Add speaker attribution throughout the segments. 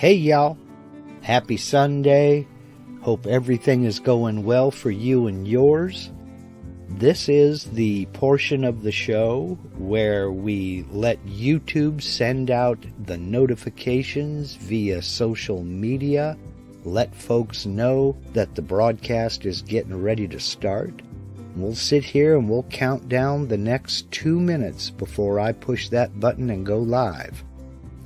Speaker 1: Hey y'all, happy Sunday. Hope everything is going well for you and yours. This is the portion of the show where we let YouTube send out the notifications via social media, let folks know that the broadcast is getting ready to start. We'll sit here and we'll count down the next 2 minutes before I push that button and go live.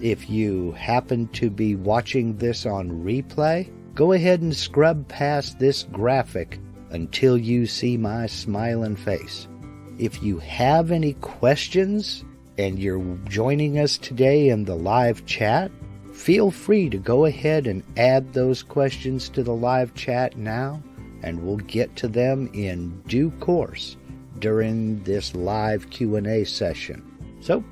Speaker 1: If you happen to be watching this on replay, go ahead and scrub past this graphic until you see my smiling face. If you have any questions and you're joining us today in the live chat, feel free to go ahead and add those questions to the live chat now, and we'll get to them in due course during this live Q&A session. So,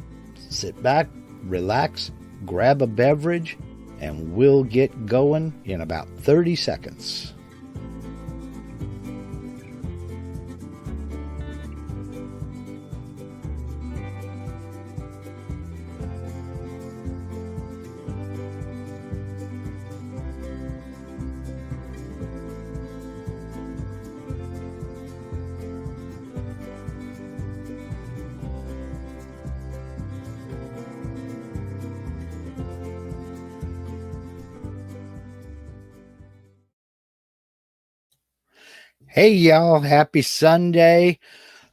Speaker 1: sit back, relax, grab a beverage, and we'll get going in about 30 seconds. Hey y'all, happy Sunday.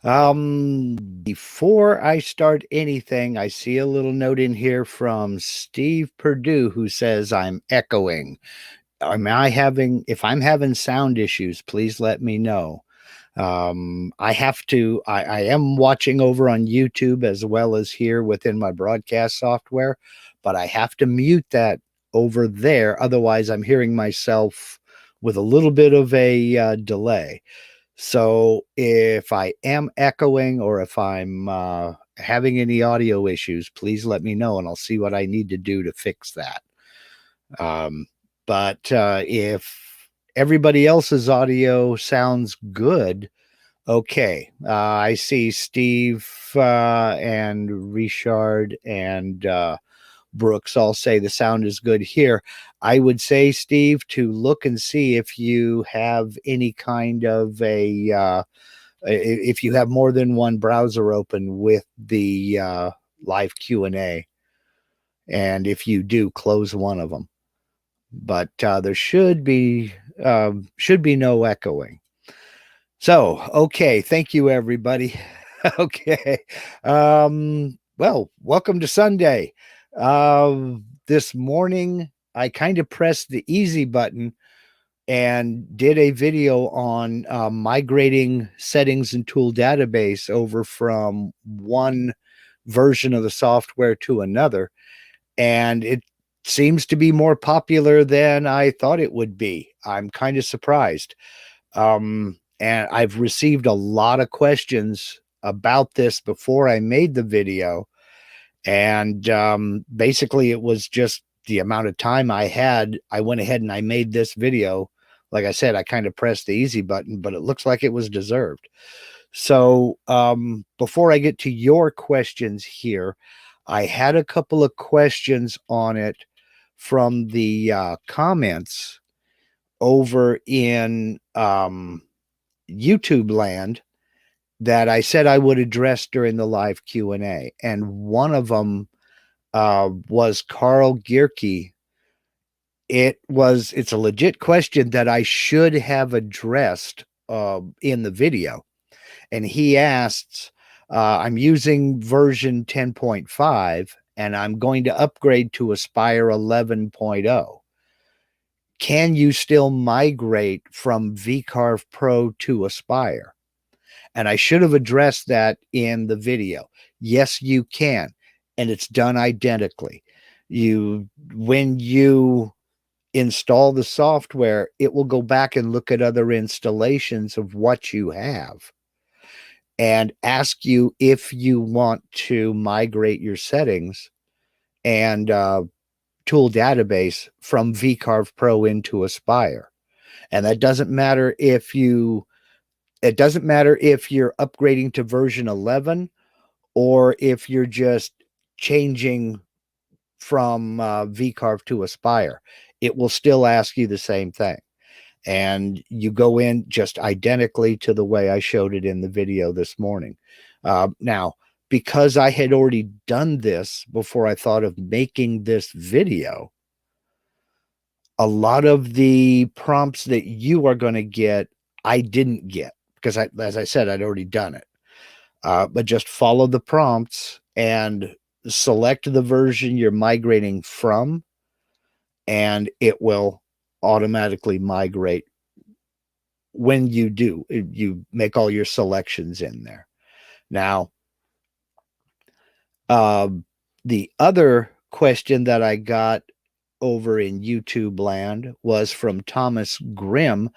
Speaker 1: Before I start anything, I see a little note in here from Steve Perdue who says I'm echoing. If I'm having sound issues, please let me know. I am watching over on YouTube as well as here within my broadcast software, but I have to mute that over there. Otherwise, I'm hearing myself with a little bit of a delay. So if I am echoing or if I'm having any audio issues, please let me know and I'll see what I need to do to fix that. But if everybody else's audio sounds good, okay. I see Steve and Richard and Brooks all say the sound is good here. I would say, Steve, to look and see if you have any kind of if you have more than one browser open with the live Q&A. And if you do, close one of them. But there should be no echoing. So, okay. Thank you, everybody. Okay. Well, welcome to Sunday. This morning, I kind of pressed the easy button and did a video on migrating settings and tool database over from one version of the software to another. And it seems to be more popular than I thought it would be. I'm kind of surprised. And I've received a lot of questions about this before I made the video. And basically, it was just the amount of time I had. I went ahead and I made this video. Like I said, I kind of pressed the easy button, but it looks like it was deserved. So before I get to your questions here, I had a couple of questions on it from the comments over in YouTube land that I said I would address during the live Q&A. And one of them was Carl Gierke. It's a legit question that I should have addressed in the video. And he asks, I'm using version 10.5 and I'm going to upgrade to Aspire 11.0. Can you still migrate from VCarve Pro to Aspire? And I should have addressed that in the video. Yes, you can. And it's done identically. When you install the software, it will go back and look at other installations of what you have and ask you if you want to migrate your settings and tool database from VCarve Pro into Aspire. And that doesn't matter if you're upgrading to version 11 or if you're just changing from VCarve to Aspire, it will still ask you the same thing. And you go in just identically to the way I showed it in the video this morning. Now, because I had already done this before I thought of making this video, a lot of the prompts that you are going to get, I didn't get because, as I said, I'd already done it. But just follow the prompts and select the version you're migrating from, and it will automatically migrate when you do. You make all your selections in there. Now, the other question that I got over in YouTube land was from Thomas Grimm,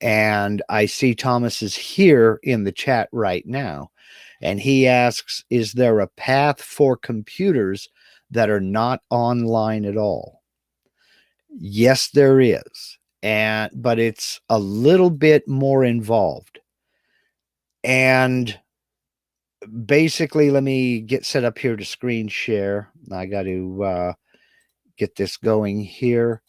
Speaker 1: and I see Thomas is here in the chat right now. And he asks, is there a path for computers that are not online at all? Yes, there is. But it's a little bit more involved. And basically, let me get set up here to screen share. I got to get this going here.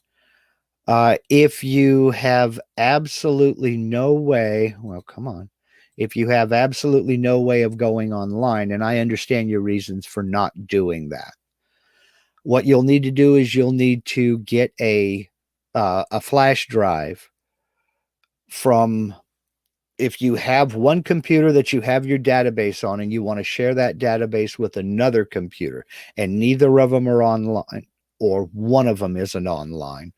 Speaker 1: If you have absolutely no way, well, come on. If you have absolutely no way of going online, and I understand your reasons for not doing that, what you'll need to do is you'll need to get a flash drive from, if you have one computer that you have your database on and you want to share that database with another computer and neither of them are online, or one of them isn't online,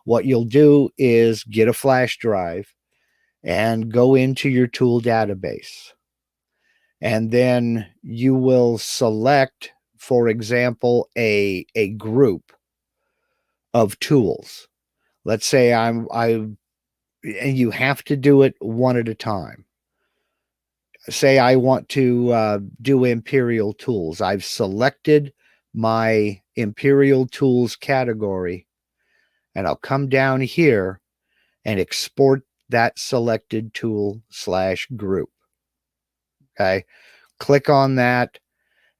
Speaker 1: what you'll do is get a flash drive and go into your tool database. And then you will select, for example, a group of tools. Let's say and you have to do it one at a time. Say I want to do Imperial Tools. I've selected my Imperial Tools category, and I'll come down here and export that selected tool / group. Okay. Click on that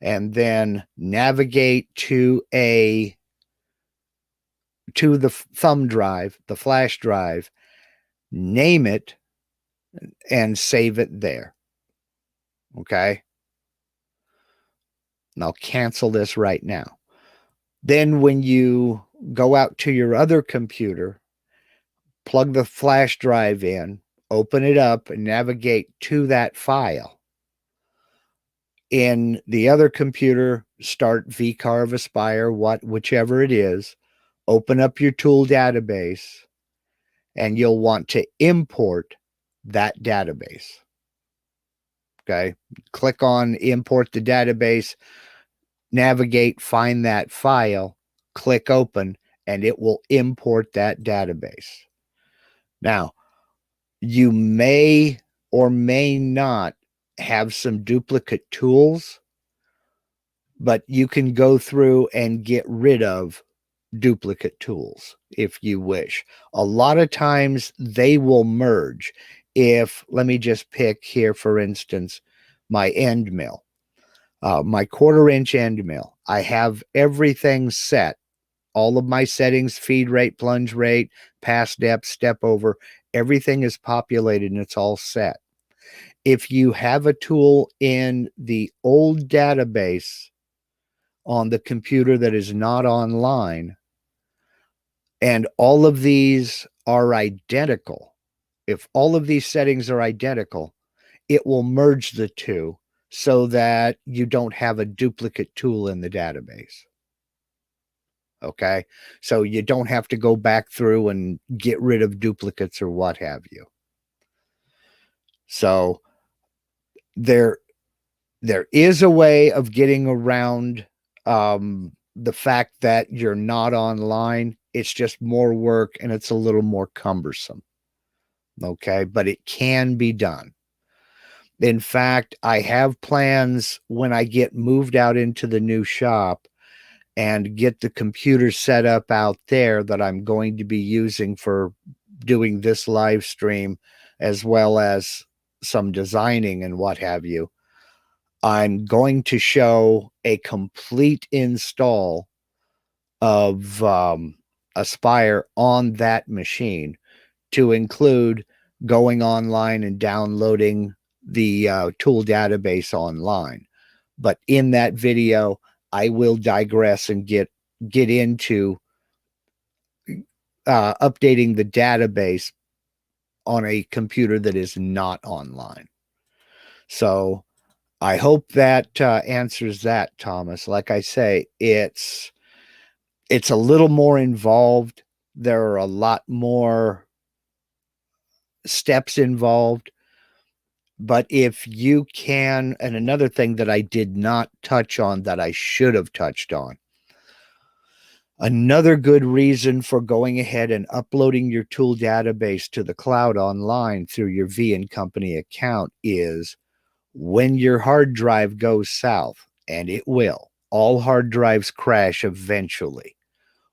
Speaker 1: and then navigate to the thumb drive, the flash drive, name it and save it there. Okay. And I'll cancel this right now. Then when you go out to your other computer, plug the flash drive in, open it up, and navigate to that file. In the other computer, start VCarve, Aspire, whichever it is, open up your tool database, and you'll want to import that database. Okay. Click on import the database, navigate, find that file, click open, and it will import that database. Now, you may or may not have some duplicate tools, but you can go through and get rid of duplicate tools if you wish. A lot of times they will merge. Let me just pick here, for instance, my end mill, my 1/4 inch end mill. I have everything set. All of my settings, feed rate, plunge rate, pass depth, step over, everything is populated and it's all set. If you have a tool in the old database on the computer that is not online, and all of these are identical, if all of these settings are identical, it will merge the two so that you don't have a duplicate tool in the database. Okay, so you don't have to go back through and get rid of duplicates or what have you. So there is a way of getting around the fact that you're not online. It's just more work and it's a little more cumbersome. Okay, but it can be done. In fact, I have plans when I get moved out into the new shop and get the computer set up out there that I'm going to be using for doing this live stream, as well as some designing and what have you. I'm going to show a complete install of Aspire on that machine, to include going online and downloading the tool database online. But in that video, I will digress and get into updating the database on a computer that is not online. So I hope that answers that, Thomas. Like I say, it's a little more involved. There are a lot more steps involved. But if you can, and another thing that I did not touch on that I should have touched on, another good reason for going ahead and uploading your tool database to the cloud online through your V & Company account is when your hard drive goes south, and it will. All hard drives crash eventually.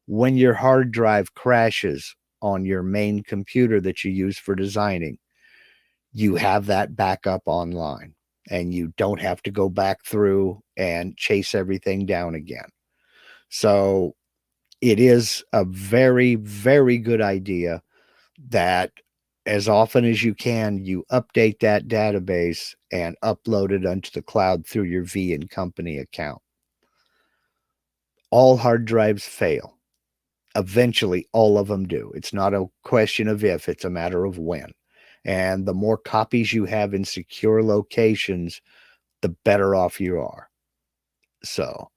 Speaker 1: When your hard drive crashes on your main computer that you use for designing, you have that backup online, and you don't have to go back through and chase everything down again. So it is a very, very good idea that as often as you can, you update that database and upload it onto the cloud through your V & Company account. All hard drives fail. Eventually, all of them do. It's not a question of if, it's a matter of when. And the more copies you have in secure locations, the better off you are. So,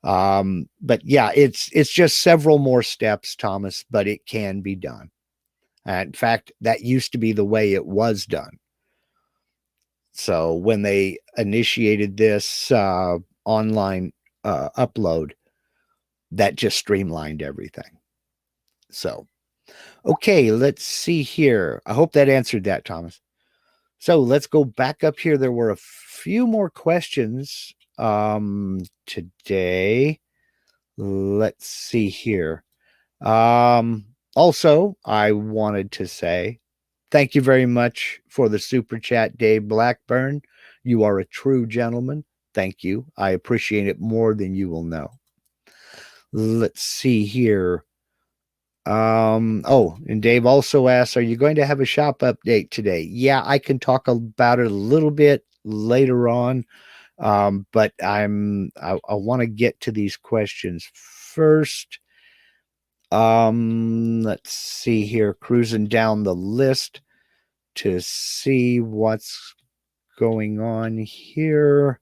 Speaker 1: but yeah, it's just several more steps, Thomas, but it can be done. In fact, that used to be the way it was done. So when they initiated this online upload, that just streamlined everything. So, okay, let's see here. I hope that answered that, Thomas. So let's go back up here. There were a few more questions today. Let's see here. Also, I wanted to say thank you very much for the super chat, Dave Blackburn. You are a true gentleman. Thank you. I appreciate it more than you will know. Let's see here. Oh, and Dave also asks, are you going to have a shop update today? Yeah, I can talk about it a little bit later on. But I want to get to these questions first. Let's see here, cruising down the list to see what's going on here.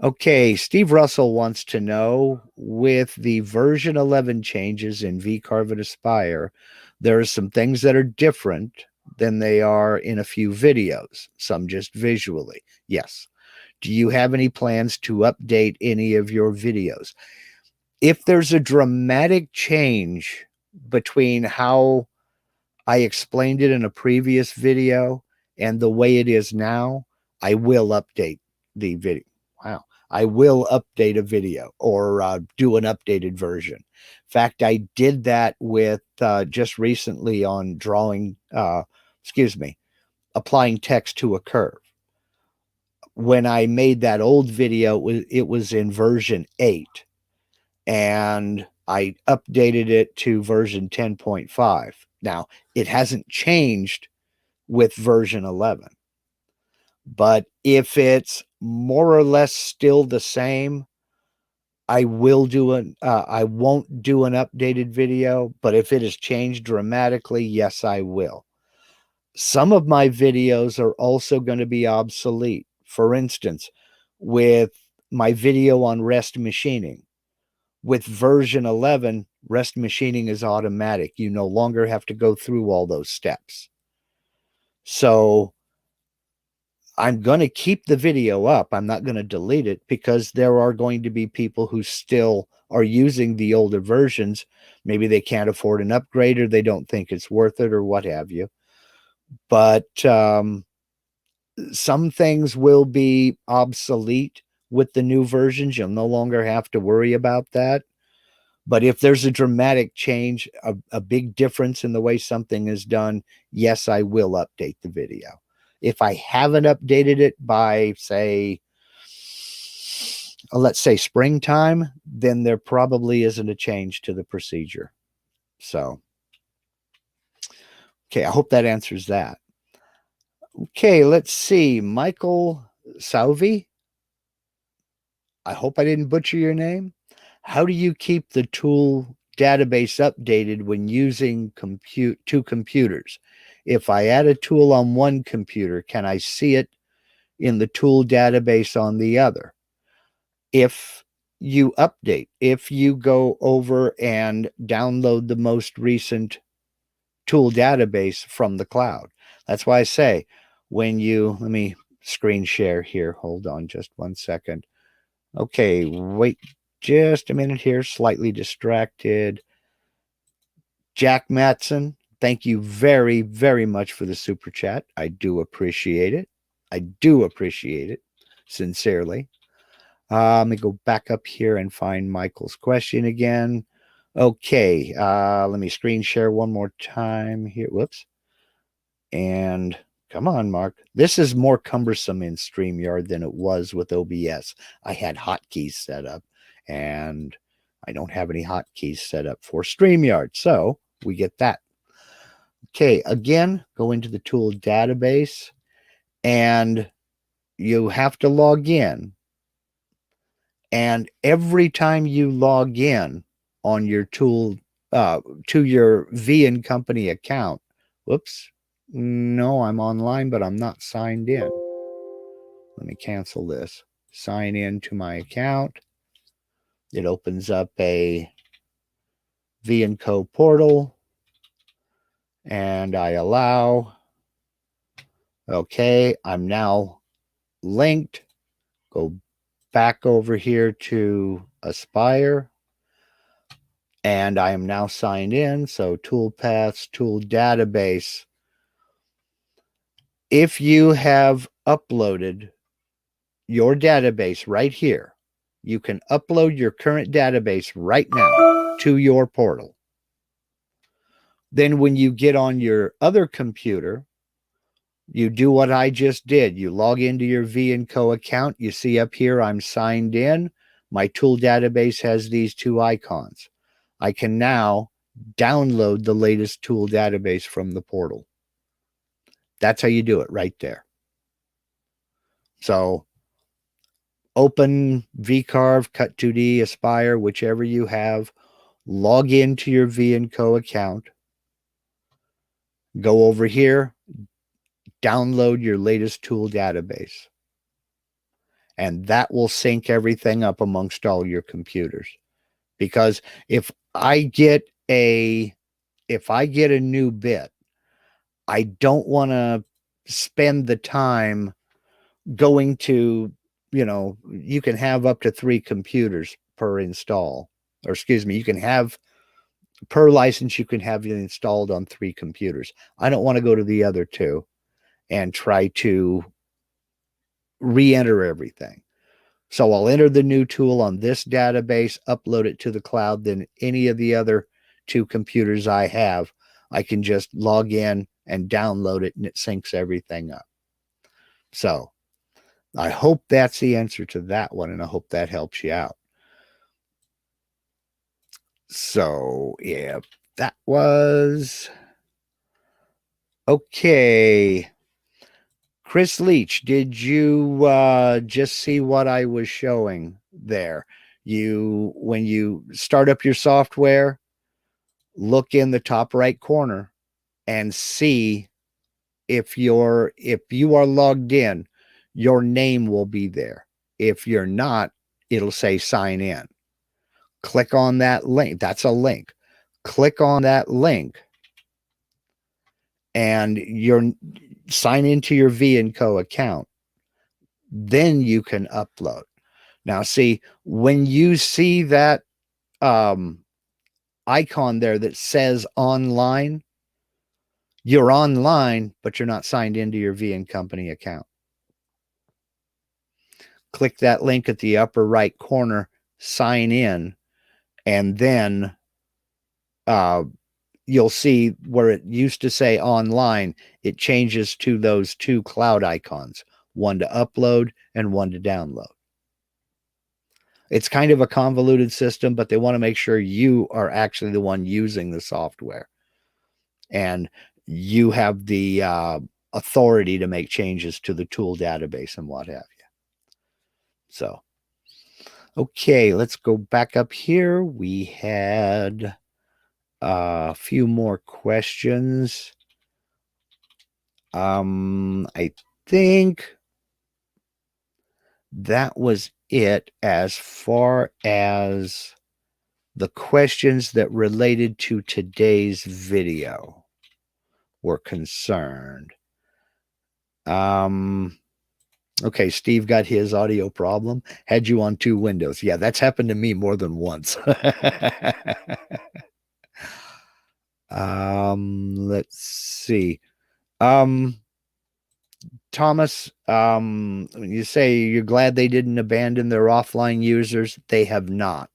Speaker 1: Okay, Steve Russell wants to know, with the version 11 changes in VCarve and Aspire, there are some things that are different than they are in a few videos, some just visually. Yes. Do you have any plans to update any of your videos? If there's a dramatic change between how I explained it in a previous video and the way it is now, I will update the video. Wow. I will update a video or do an updated version. In fact, I did that with just recently on applying text to a curve. When I made that old video, it was in version 8, and I updated it to version 10.5. Now, it hasn't changed with version 11. But if it's more or less still the same, I won't do an updated video, but if it has changed dramatically, yes, I will. Some of my videos are also going to be obsolete. For instance, with my video on rest machining, with version 11, rest machining is automatic. You no longer have to go through all those steps. So I'm going to keep the video up. I'm not going to delete it, because there are going to be people who still are using the older versions. Maybe they can't afford an upgrade, or they don't think it's worth it, or what have you. But some things will be obsolete with the new versions. You'll no longer have to worry about that. But if there's a dramatic change, a big difference in the way something is done, yes, I will update the video. If I haven't updated it by, say, let's say springtime, then there probably isn't a change to the procedure. So, okay, I hope that answers that. Okay, let's see. Michael Salvi. I hope I didn't butcher your name. How do you keep the tool database updated when using two computers? If I add a tool on one computer, can I see it in the tool database on the other? If you update, if you go over and download the most recent tool database from the cloud. That's why I say when you, let me screen share here. Hold on just 1 second. Okay, wait just a minute here. Slightly distracted. Jack Matson, thank you very, very much for the super chat. I do appreciate it. I do appreciate it sincerely. Let me go back up here and find Michael's question again. Okay, let me screen share one more time here. Whoops. And come on, Mark. This is more cumbersome in StreamYard than it was with OBS. I had hotkeys set up, and I don't have any hotkeys set up for StreamYard, so we get that. Okay, again, go into the tool database, and you have to log in. And every time you log in on your tool to your V & Company account, whoops, no, I'm online, but I'm not signed in. Let me cancel this. Sign in to my account. It opens up a V & Co portal, and I allow. Okay, I'm now linked. Go back over here to Aspire, and I am now signed in. So toolpaths, tool database. If you have uploaded your database right here, you can upload your current database right now to your portal. Then when you get on your other computer, you do what I just did. You log into your V & Co account. You see up here, I'm signed in. My tool database has these two icons. I can now download the latest tool database from the portal. That's how you do it right there. So open VCarve, Cut2D, Aspire, whichever you have. Log into your V & Co account. Go over here. Download your latest tool database. And that will sync everything up amongst all your computers. Because if I get a new bit, I don't want to spend the time going to, you can have up to 3 computers per install. Or excuse me, you can have per license, you can have it installed on 3 computers. I don't want to go to the other 2 and try to re-enter everything. So I'll enter the new tool on this database, upload it to the cloud, then any of the other 2 computers I have, I can just log in and download it, and it syncs everything up. So I hope that's the answer to that one, and I hope that helps you out. So yeah, that was okay. Chris Leach, did you just see what I was showing there? When you start up your software, look in the top right corner and see if you are logged in, your name will be there. If you're not, it'll say sign in. Click on that link. That's a link. Click on that link and you're sign into your V & Co account. Then you can upload. Now, see, when you see that icon there that says online, you're online, but you're not signed into your V & Company account. Click that link at the upper right corner, sign in, and then you'll see where it used to say online, it changes to those 2 cloud icons, one to upload and one to download. It's kind of a convoluted system, but they want to make sure you are actually the one using the software and you have the authority to make changes to the tool database and what have you. So, okay, let's go back up here. We had a few more questions. I think that was it as far as the questions that related to today's video were concerned. Okay, Steve got his audio problem. Had you on 2 windows. Yeah, that's happened to me more than once. Let's see. Thomas, you say you're glad they didn't abandon their offline users. They have not.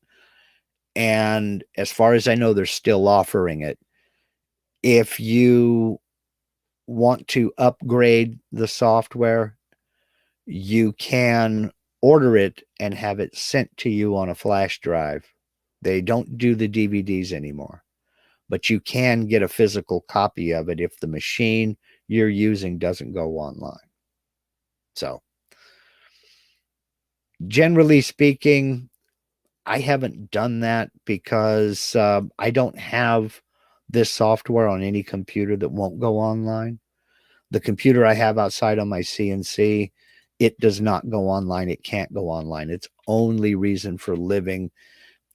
Speaker 1: And as far as I know, they're still offering it. If you want to upgrade the software, you can order it and have it sent to you on a flash drive. They don't do the DVDs anymore, but you can get a physical copy of it if the machine you're using doesn't go online. So, generally speaking, I haven't done that because I don't have this software on any computer that won't go online. The computer I have outside on my CNC, it does not go online. It can't go online. Its only reason for living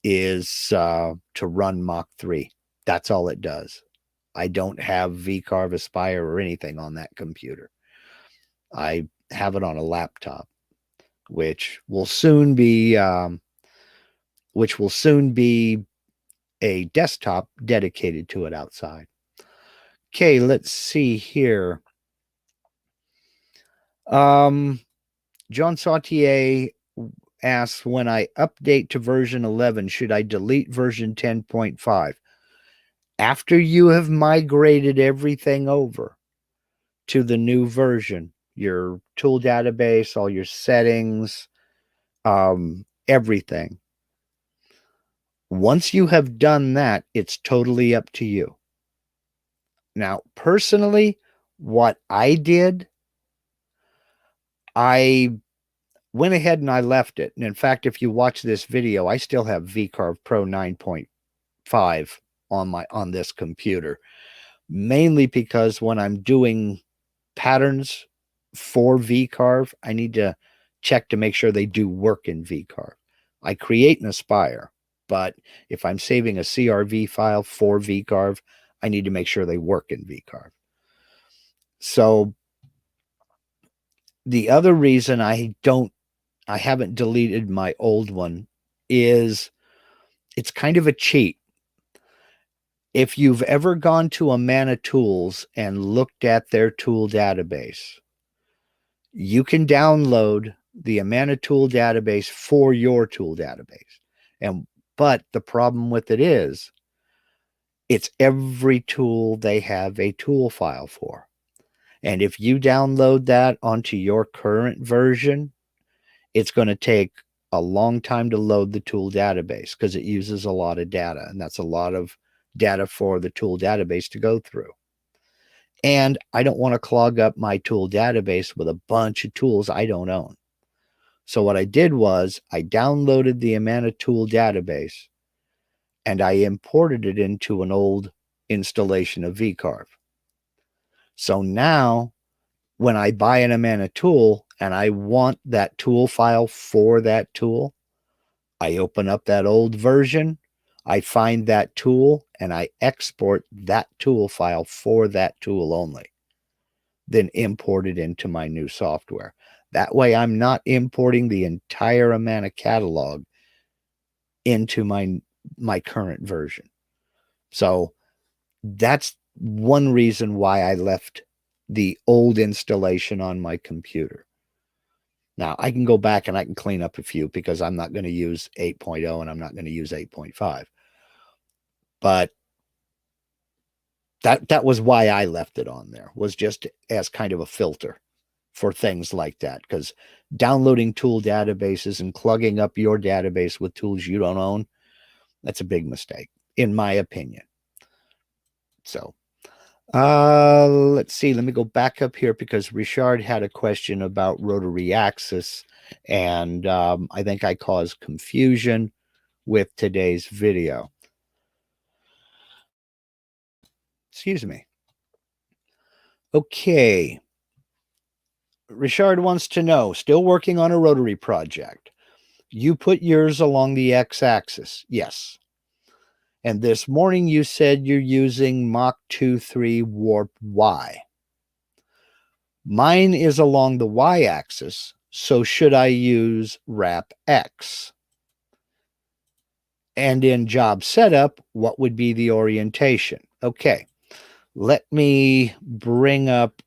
Speaker 1: is to run Mach 3. That's all it does. I don't have VCarve, Aspire, or anything on that computer. I have it on a laptop, which will soon be a desktop dedicated to it outside. Okay, let's see here. John Sautier asks, when I update to version 11, should I delete version 10.5? After you have migrated everything over to the new version, your tool database, all your settings, everything. Once you have done that, it's totally up to you. Now, personally, what I did, I went ahead and I left it. And in fact, if you watch this video, I still have VCarve Pro 9.5 on this computer, mainly because when I'm doing patterns for VCarve, I need to check to make sure they do work in VCarve. I create an Aspire, but if I'm saving a CRV file for VCarve, I need to make sure they work in VCarve. So the other reason I haven't deleted my old one is it's kind of a cheat. If you've ever gone to Amana Tools and looked at their tool database, you can download the Amana tool database for your tool database. But the problem with it is it's every tool they have a tool file for. And if you download that onto your current version, it's going to take a long time to load the tool database because it uses a lot of data, and that's a lot of data for the tool database to go through. And I don't want to clog up my tool database with a bunch of tools I don't own. So what I did was I downloaded the Amana tool database and I imported it into an old installation of VCarve. So now when I buy an Amana tool and I want that tool file for that tool, I open up that old version, I find that tool, and I export that tool file for that tool only. Then import it into my new software. That way I'm not importing the entire Amana catalog into my current version. So that's one reason why I left the old installation on my computer. Now, I can go back and I can clean up a few because I'm not going to use 8.0 and I'm not going to use 8.5. But that was why I left it on there, was just as kind of a filter for things like that, because downloading tool databases and plugging up your database with tools you don't own, that's a big mistake, in my opinion. So let's see. Let me go back up here because Richard had a question about rotary axis, and I think I caused confusion with today's video. Excuse me. Okay. Richard wants to know, still working on a rotary project. You put yours along the x-axis. Yes. And this morning you said you're using Mach 2.3 warp Y. Mine is along the y-axis, so should I use wrap X? And in job setup, what would be the orientation? Okay, let me bring up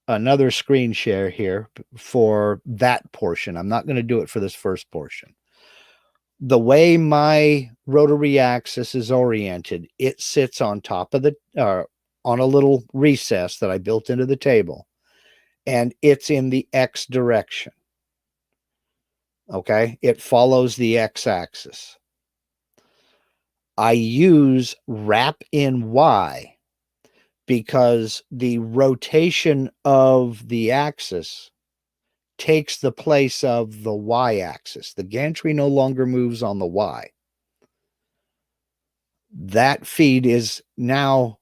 Speaker 1: another screen share here for that portion. I'm not going to do it for this first portion. The way my rotary axis is oriented, it sits on top of the, on a little recess that I built into the table, and it's in the X direction. Okay, it follows the X axis. I use wrap in Y because the rotation of the axis takes the place of the Y axis. The gantry no longer moves on the Y. That feed is now,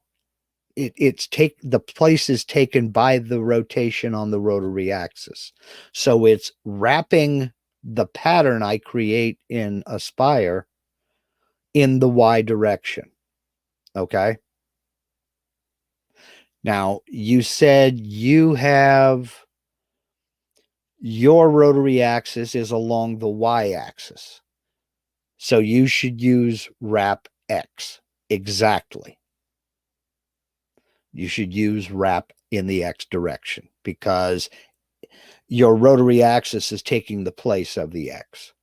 Speaker 1: the place is taken by the rotation on the rotary axis. So it's wrapping the pattern I create in Aspire in the Y direction. Okay. Now, you said you have your rotary axis is along the Y axis. So you should use wrap X. Exactly. You should use wrap in the X direction because your rotary axis is taking the place of the X.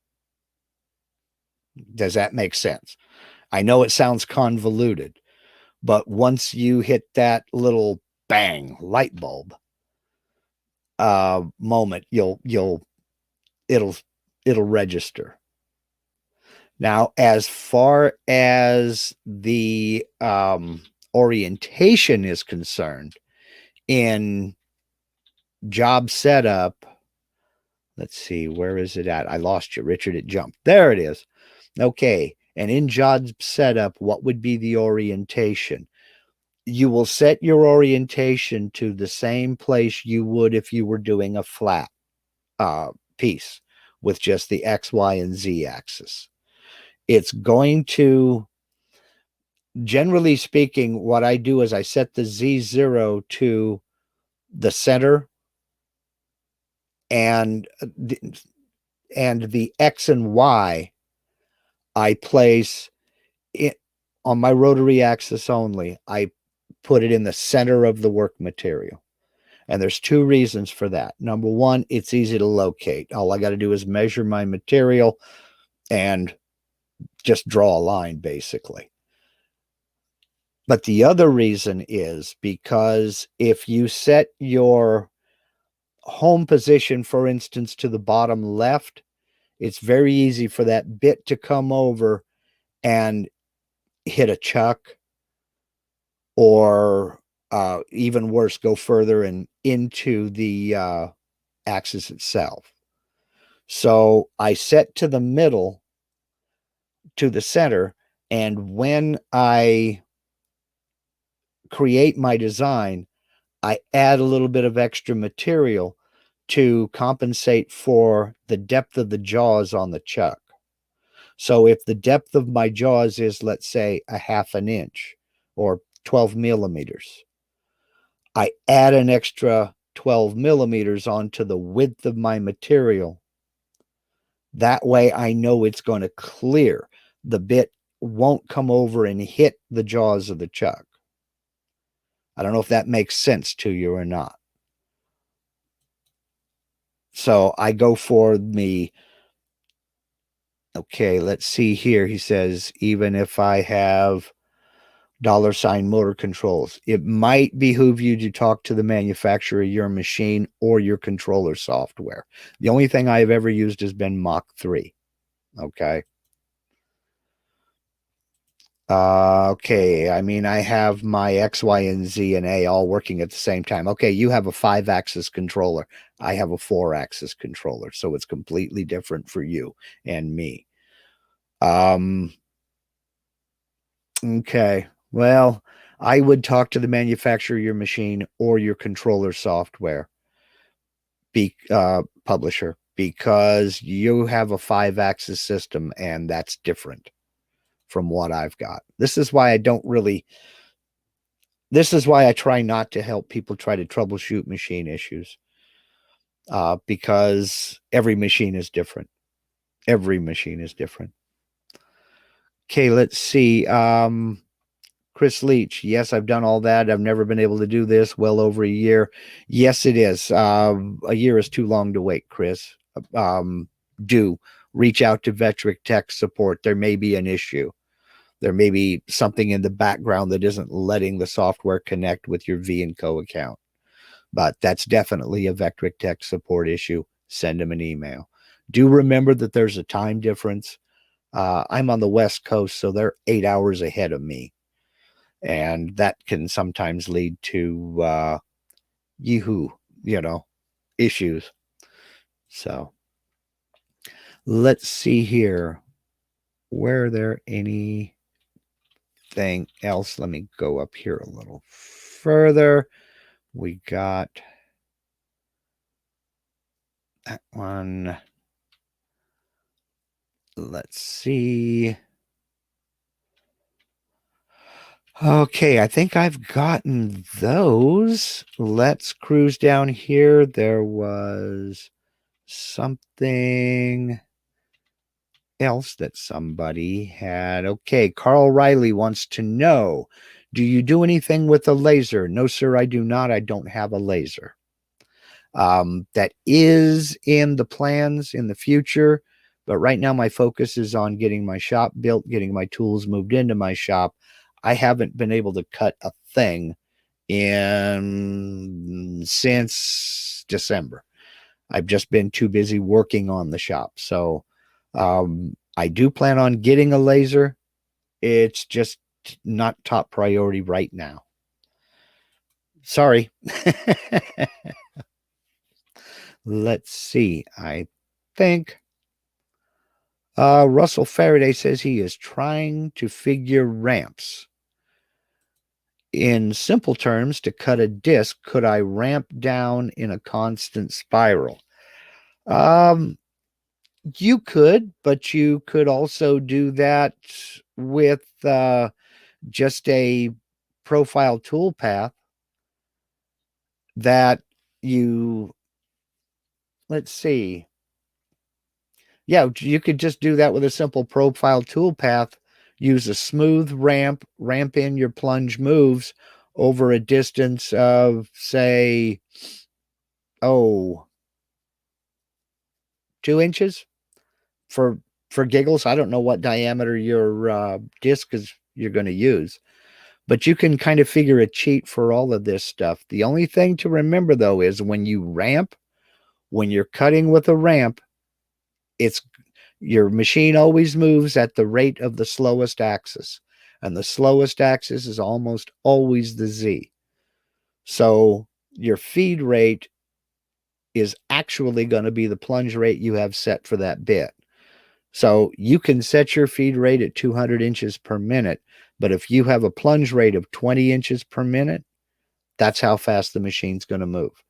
Speaker 1: Does that make sense? I know it sounds convoluted, but once you hit that little bang light bulb moment, it'll register. Now, as far as the orientation is concerned, in job setup, let's see, where is it at? I lost you, Richard. It jumped. There it is. Okay. And in job setup, what would be the orientation? You will set your orientation to the same place you would if you were doing a flat piece with just the X, Y, and Z axis. It's going to, generally speaking, what I do is I set the Z0 to the center, and the X and Y I place it on my rotary axis only. I put it in the center of the work material. And there's two reasons for that. Number one, it's easy to locate. All I got to do is measure my material and just draw a line, basically. But the other reason is because if you set your home position, for instance, to the bottom left, it's very easy for that bit to come over and hit a chuck, or even worse, go further and into the axis itself. So I set to the middle, to the center, and when I create my design, I add a little bit of extra material to compensate for the depth of the jaws on the chuck. So if the depth of my jaws is, let's say, a half an inch or 12 millimeters, I add an extra 12 millimeters onto the width of my material. That way I know it's going to clear. The bit won't come over and hit the jaws of the chuck. I don't know if that makes sense to you or not. So I go for the, okay, let's see here. He says, even if I have $ motor controls. It might behoove you to talk to the manufacturer of your machine or your controller software. The only thing I've ever used has been Mach 3. Okay. Okay. I mean, I have my X, Y, and Z and A all working at the same time. Okay. You have a 5-axis controller. I have a 4-axis controller. So it's completely different for you and me. Okay. Well, I would talk to the manufacturer of your machine or your controller software publisher, because you have a 5-axis system and that's different from what I've got. This is why I try not to help people try to troubleshoot machine issues, because every machine is different. Every machine is different. Okay, let's see. Chris Leach. Yes, I've done all that. I've never been able to do this. Well over a year. Yes, it is. A year is too long to wait, Chris. Do reach out to Vectric tech support. There may be an issue. There may be something in the background that isn't letting the software connect with your V&Co account. But that's definitely a Vectric tech support issue. Send them an email. Do remember that there's a time difference. I'm on the West Coast, so they're 8 hours ahead of me. And that can sometimes lead to issues. So let's see here. Were there anything else? Let me go up here a little further. We got that one. Let's see. Okay, I think I've gotten those. Let's cruise down here. There was something else that somebody had. Okay, Carl Riley wants to know, do you do anything with a laser? No, sir, I do not. I don't have a laser. That is in the plans in the future, but right now my focus is on getting my shop built, getting my tools moved into my shop. I haven't been able to cut a thing since December. I've just been too busy working on the shop. So I do plan on getting a laser. It's just not top priority right now. Sorry. Let's see. I think Russell Faraday says he is trying to figure ramps. In simple terms, to cut a disc, could I ramp down in a constant spiral? You could, but you could also do that with just a profile toolpath that let's see. Yeah, you could just do that with a simple profile toolpath. Use a smooth ramp in your plunge moves over a distance of, say, 2 inches for giggles. I don't know what diameter your disc is you're going to use, but you can kind of figure a cheat for all of this stuff. The only thing to remember, though, is when you're cutting with a ramp, your machine always moves at the rate of the slowest axis, and the slowest axis is almost always the Z. So your feed rate is actually going to be the plunge rate you have set for that bit. So you can set your feed rate at 200 inches per minute, but if you have a plunge rate of 20 inches per minute, that's how fast the machine's going to move.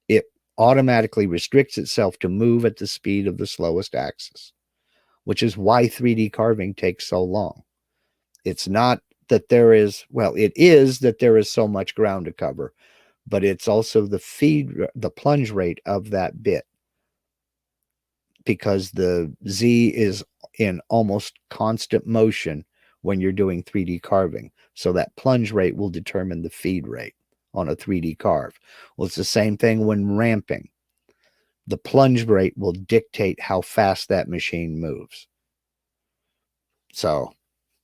Speaker 1: It automatically restricts itself to move at the speed of the slowest axis, which is why 3D carving takes so long. It's not that it is that there is so much ground to cover, but it's also the plunge rate of that bit, because the Z is in almost constant motion when you're doing 3D carving. So that plunge rate will determine the feed rate on a 3D carve. Well, it's the same thing when ramping. The plunge rate will dictate how fast that machine moves. So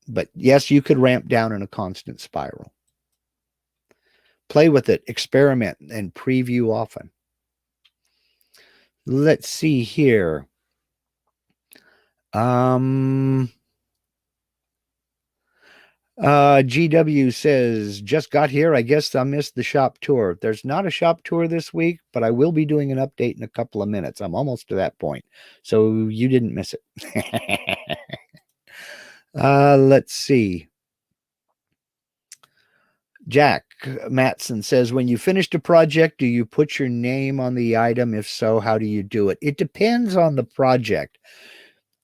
Speaker 1: But yes, you could ramp down in a constant spiral. Play with it, experiment, and preview often. Let's see here. GW says, just got here. I guess I missed the shop tour. There's not a shop tour this week, but I will be doing an update in a couple of minutes. I'm almost to that point. So you didn't miss it. Let's see. Jack Matson says, when you finished a project, do you put your name on the item? If so, how do you do it? It depends on the project.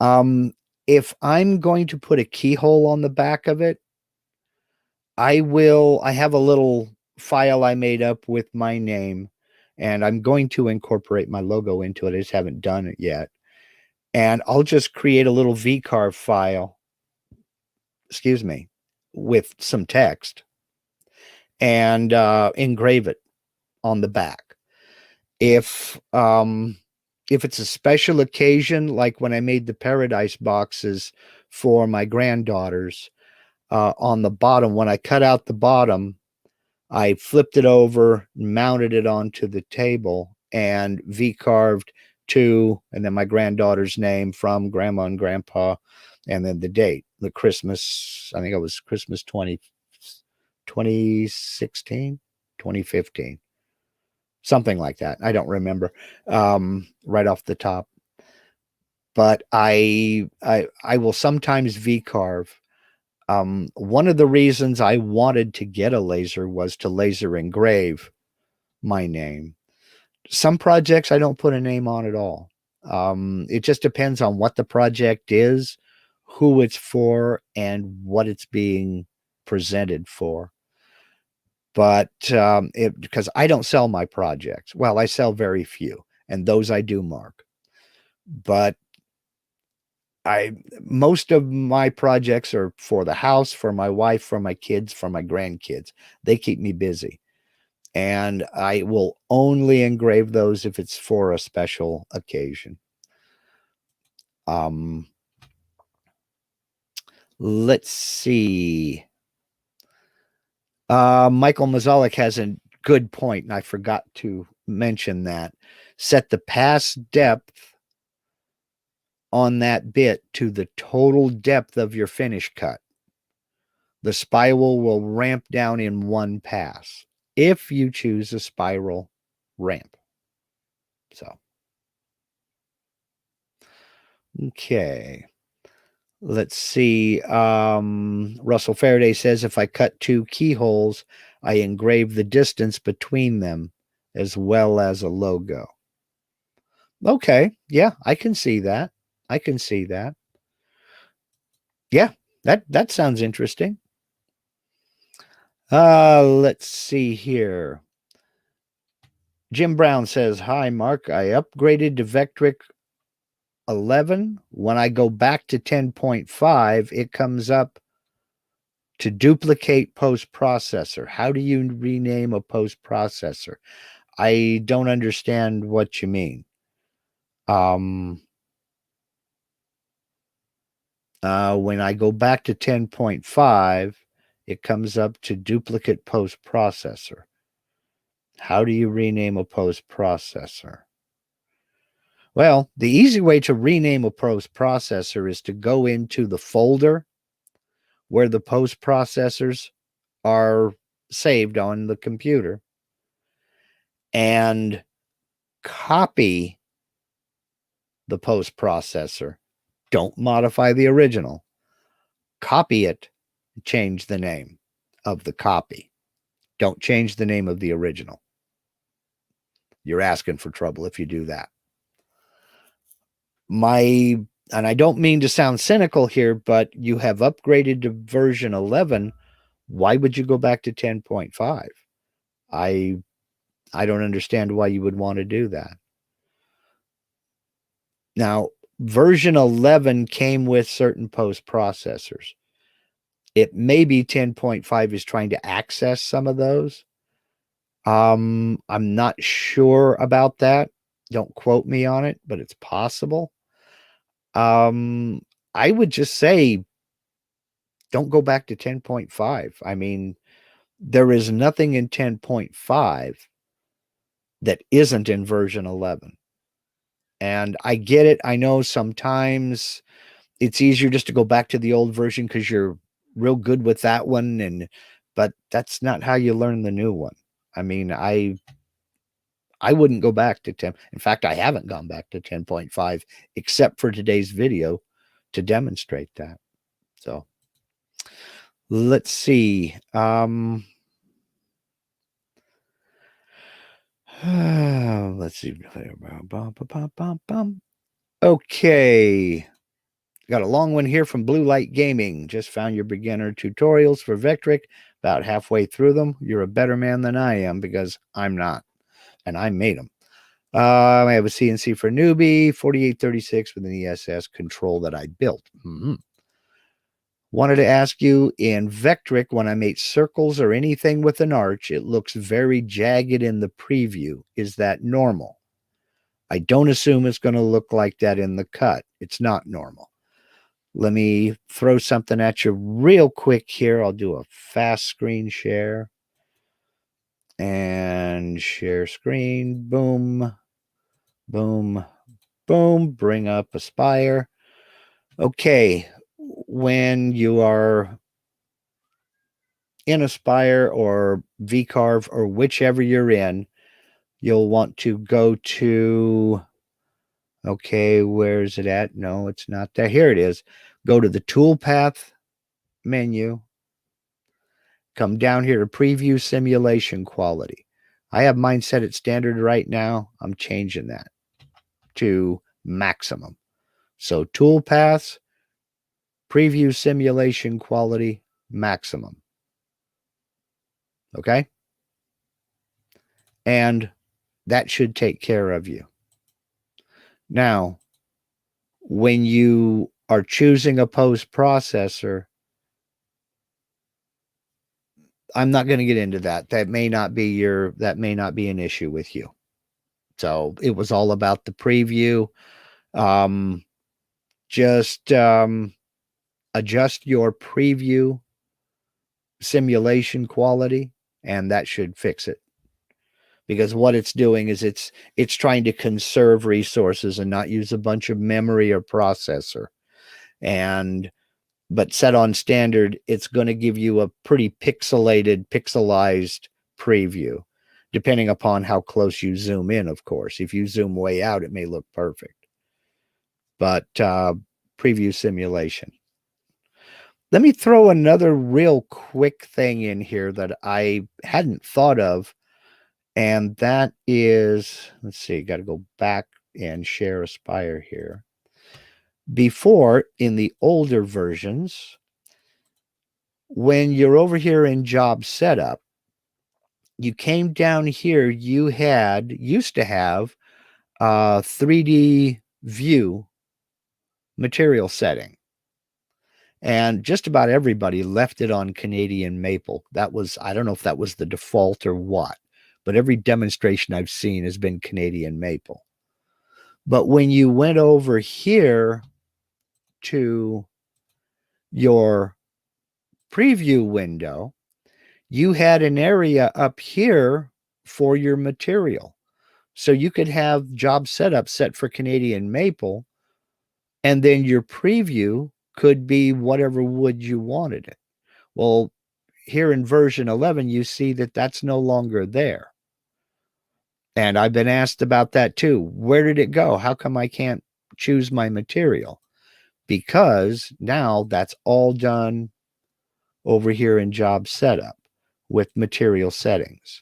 Speaker 1: If I'm going to put a keyhole on the back of it, I have a little file I made up with my name, and I'm going to incorporate my logo into it. I just haven't done it yet. And I'll just create a little VCarve file, with some text and engrave it on the back. If it's a special occasion, like when I made the Paradise boxes for my granddaughters, on the bottom, when I cut out the bottom, I flipped it over, mounted it onto the table, and V-carved to, and then my granddaughter's name from grandma and grandpa, and then the date, the Christmas, I think it was Christmas 2016, 2015, something like that. I don't remember right off the top. But I will sometimes V-carve. One of the reasons I wanted to get a laser was to laser engrave my name. Some projects I don't put a name on at all. It just depends on what the project is, who it's for, and what it's being presented for. But because I don't sell my projects. Well, I sell very few, and those I do mark. But most of my projects are for the house, for my wife, for my kids, for my grandkids. They keep me busy. And I will only engrave those if it's for a special occasion. Let's see. Michael Mazalik has a good point, and I forgot to mention that. Set the pass depth on that bit to the total depth of your finish cut. The spiral will ramp down in one pass if you choose a spiral ramp. So, okay. Let's see. Russell Faraday says, if I cut 2 keyholes, I engrave the distance between them as well as a logo. Okay. Yeah, I can see that. Yeah, that sounds interesting. Let's see here. Jim Brown says, hi, Mark. I upgraded to Vectric 11. When I go back to 10.5, it comes up to duplicate postprocessor. How do you rename a postprocessor? I don't understand what you mean. When I go back to 10.5, it comes up to duplicate postprocessor. How do you rename a postprocessor? Well, the easy way to rename a postprocessor is to go into the folder where the postprocessors are saved on the computer and copy the postprocessor. Don't modify the original. Copy it, change the name of the copy. Don't change the name of the original. You're asking for trouble if you do that. And I don't mean to sound cynical here, but you have upgraded to version 11. Why would you go back to 10.5? I don't understand why you would want to do that. Now, version 11 came with certain post processors. It may be 10.5 is trying to access some of those. I'm not sure about that. Don't quote me on it, but it's possible. I would just say don't go back to 10.5. I mean, there is nothing in 10.5 that isn't in version 11. And I get it. I know sometimes it's easier just to go back to the old version because you're real good with that one. But that's not how you learn the new one. I mean, I wouldn't go back to 10. In fact, I haven't gone back to 10.5 except for today's video to demonstrate that. So let's see. Let's see. Okay. Got a long one here from Blue Light Gaming. Just found your beginner tutorials for Vectric. About halfway through them. You're a better man than I am because I'm not. And I made them. I have a CNC for newbie, 4836 with an ESS control that I built. Wanted to ask you, in Vectric, when I make circles or anything with an arch, it looks very jagged in the preview. Is that normal? I don't assume it's going to look like that in the cut. It's not normal. Let me throw something at you real quick here. I'll do a fast screen share. And share screen. Boom. Boom. Boom. Bring up Aspire. Okay. When you are in Aspire or VCarve or whichever you're in, you'll want to go to, okay, where's it at? No, it's not there. Here it is. Go to the toolpath menu. Come down here to preview simulation quality. I have mine set at standard right now. I'm changing that to maximum. So toolpaths, preview simulation quality, maximum. Okay? And that should take care of you. Now, when you are choosing a postprocessor, I'm not going to get into that. That may not be an issue with you. So it was all about the preview. Just adjust your preview simulation quality, and that should fix it. Because what it's doing is it's trying to conserve resources and not use a bunch of memory or processor. But set on standard, it's going to give you a pretty pixelized preview, depending upon how close you zoom in, of course. If you zoom way out, it may look perfect. But preview simulation. Let me throw another real quick thing in here that I hadn't thought of. And that is, let's see, got to go back and share Aspire here. Before, in the older versions, when you're over here in job setup, you came down here, you used to have 3D view material setting. And just about everybody left it on Canadian maple. That was, I don't know if that was the default or what, but every demonstration I've seen has been Canadian maple. But when you went over here to your preview window, you had an area up here for your material. So you could have job setup set for Canadian maple, and then your preview could be whatever wood you wanted it. Well, here in version 11, you see that that's no longer there. And I've been asked about that too. Where did it go? How come I can't choose my material? Because now that's all done over here in job setup with material settings.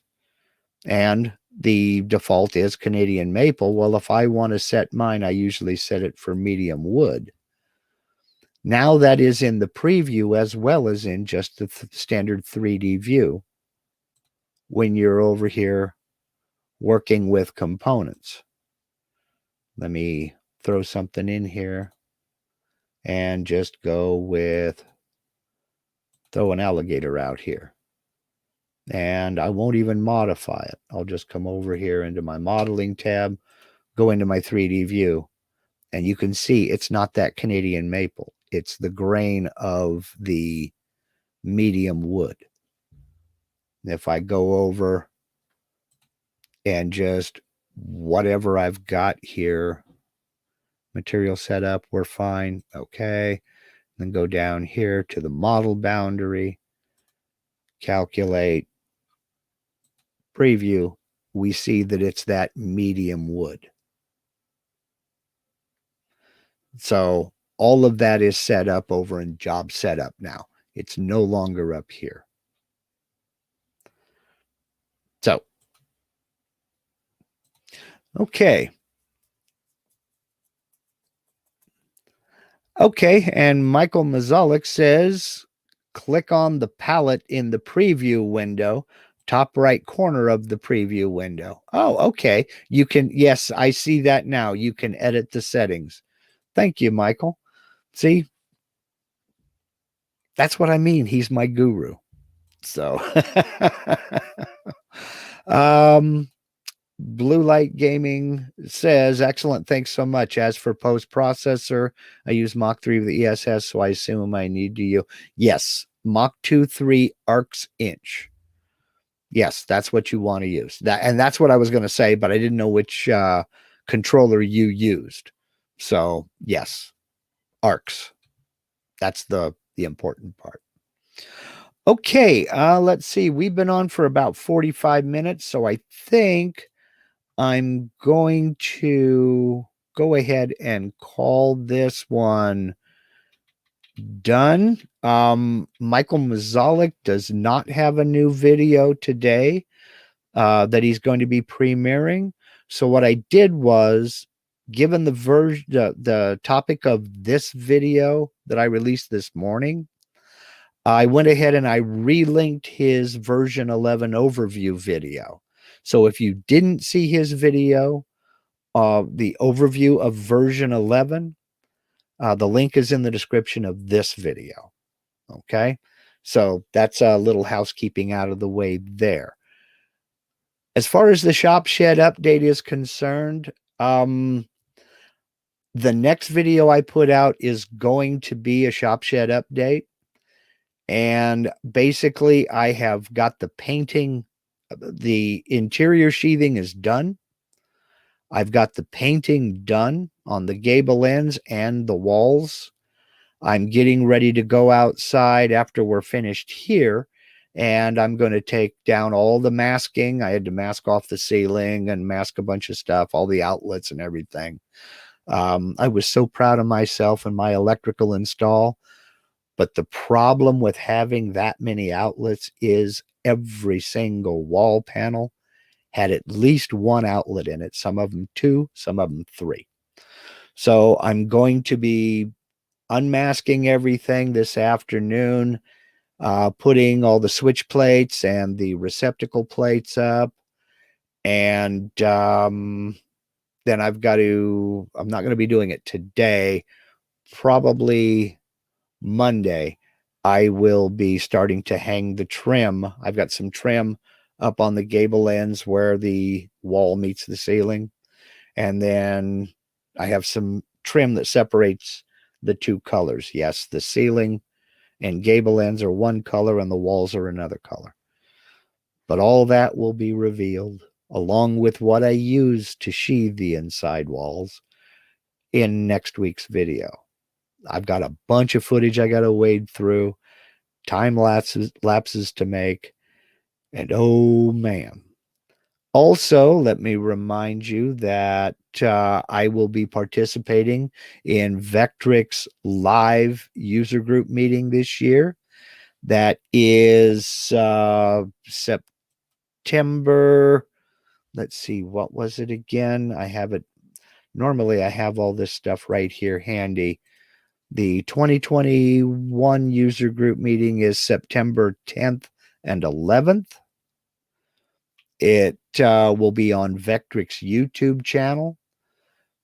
Speaker 1: And the default is Canadian maple. Well, if I want to set mine, I usually set it for medium wood. Now that is in the preview as well as in just the standard 3D view when you're over here working with components. Let me throw something in here and just go with, throw an alligator out here. And I won't even modify it. I'll just come over here into my modeling tab, go into my 3D view, and you can see it's not that Canadian maple. It's the grain of the medium wood. If I go over and just whatever I've got here, material setup, we're fine. Okay. Then go down here to the model boundary, calculate, preview. We see that it's that medium wood. So all of that is set up over in job setup now. It's no longer up here. So, okay. Okay, and Michael Mazalik says, click on the palette in the preview window, top right corner of the preview window. Oh, okay. You can, yes, I see that now. You can edit the settings. Thank you, Michael. See, that's what I mean. He's my guru. So, Blue Light Gaming says, excellent. Thanks so much. As for post processor, I use Mach 3 with the ESS, so I assume I need to use. Yes, Mach 2.3 arcs inch. Yes, that's what you want to use. And that's what I was going to say, but I didn't know which controller you used. So, yes, arcs. That's the important part. Okay, let's see. We've been on for about 45 minutes, so I think I'm going to go ahead and call this one done. Michael Mazalik does not have a new video today that he's going to be premiering. So what I did was, given the topic of this video that I released this morning, I went ahead and I relinked his version 11 overview video. So if you didn't see his video, the overview of version 11, the link is in the description of this video. Okay. So that's a little housekeeping out of the way there. As far as the shop shed update is concerned, the next video I put out is going to be a shop shed update. And basically, I have got the painting, the interior sheathing is done. I've got the painting done on the gable ends and the walls. I'm getting ready to go outside after we're finished here, and I'm going to take down all the masking. I had to mask off the ceiling and mask a bunch of stuff, all the outlets and everything. I was so proud of myself and my electrical install. But the problem with having that many outlets is every single wall panel had at least one outlet in it. Some of them 2, some of them 3. So I'm going to be unmasking everything this afternoon, putting all the switch plates and the receptacle plates up. And then I'm not going to be doing it today, probably Monday. I will be starting to hang the trim. I've got some trim up on the gable ends where the wall meets the ceiling. And then I have some trim that separates the two colors. Yes, the ceiling and gable ends are one color and the walls are another color. But all that will be revealed along with what I use to sheathe the inside walls in next week's video. I've got a bunch of footage I got to wade through, time lapses to make, and oh man. Also, let me remind you that I will be participating in Vectric's live user group meeting this year. That is September. Let's see, what was it again? I have it. Normally, I have all this stuff right here handy. The 2021 user group meeting is September 10th and 11th. It will be on Vectric's YouTube channel.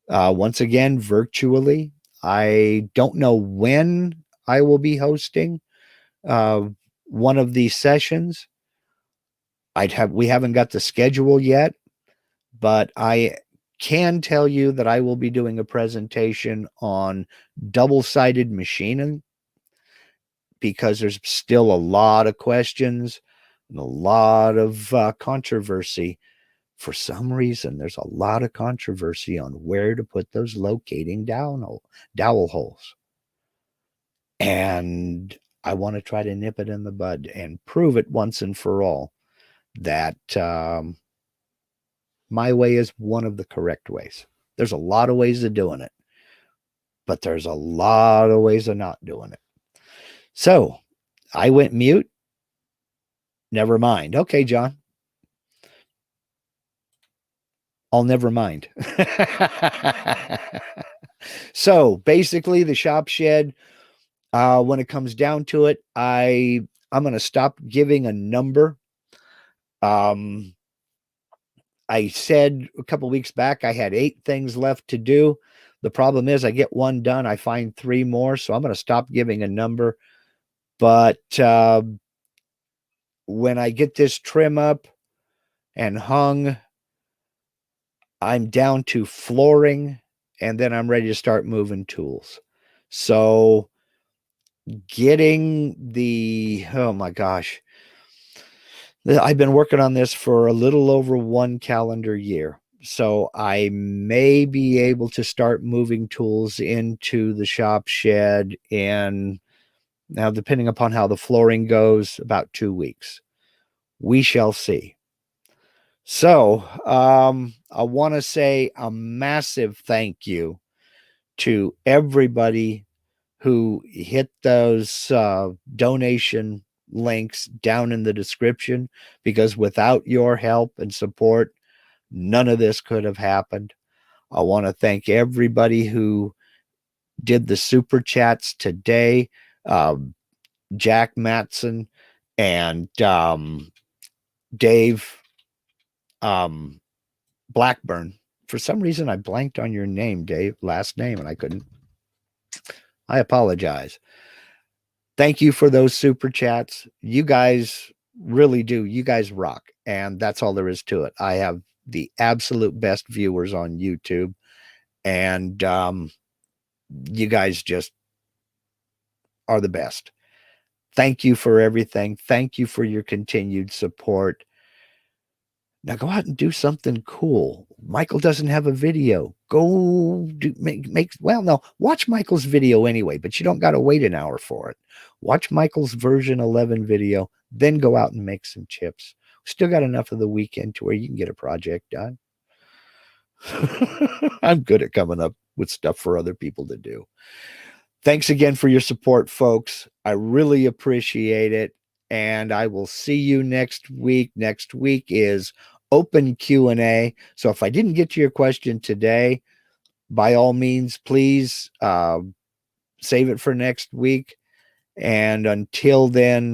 Speaker 1: Once again, virtually. I don't know when I will be hosting one of these sessions. We haven't got the schedule yet, but I can tell you that I will be doing a presentation on double-sided machining. because there's still a lot of questions and a lot of controversy. For some reason, there's a lot of controversy on where to put those locating dowel holes. And I want to try to nip it in the bud and prove it once and for all that my way is one of the correct ways. There's a lot of ways of doing it, but there's a lot of ways of not doing it. So I went mute. Never mind. Okay, John. I'll never mind. So basically, the shop shed, when it comes down to it, I'm going to stop giving a number. I said a couple weeks back I had 8 things left to do. The problem is I get one done, I find 3 more, so I'm going to stop giving a number. But when I get this trim up and hung, I'm down to flooring, and then I'm ready to start moving tools. So getting the, oh my gosh, I've been working on this for a little over 1 calendar year. So I may be able to start moving tools into the shop shed in, now depending upon how the flooring goes, about 2 weeks. We shall see. So I want to say a massive thank you to everybody who hit those donation links down in the description, because without your help and support, none of this could have happened. I want to thank everybody who did the super chats today. Jack Matson and Dave Blackburn. For some reason, I blanked on your name, Dave, last name, and I couldn't. I apologize. Thank you for those super chats. You guys really do. You guys rock. And that's all there is to it. I have the absolute best viewers on YouTube. And you guys just are the best. Thank you for everything. Thank you for your continued support. Now go out and do something cool. Michael doesn't have a video. Go watch Michael's video anyway, but you don't got to wait an hour for it. Watch Michael's version 11 video, then go out and make some chips. Still got enough of the weekend to where you can get a project done. I'm good at coming up with stuff for other people to do. Thanks again for your support, folks. I really appreciate it. And I will see you next week. Next week is open Q&A. So if I didn't get to your question today, by all means, please save it for next week. And until then,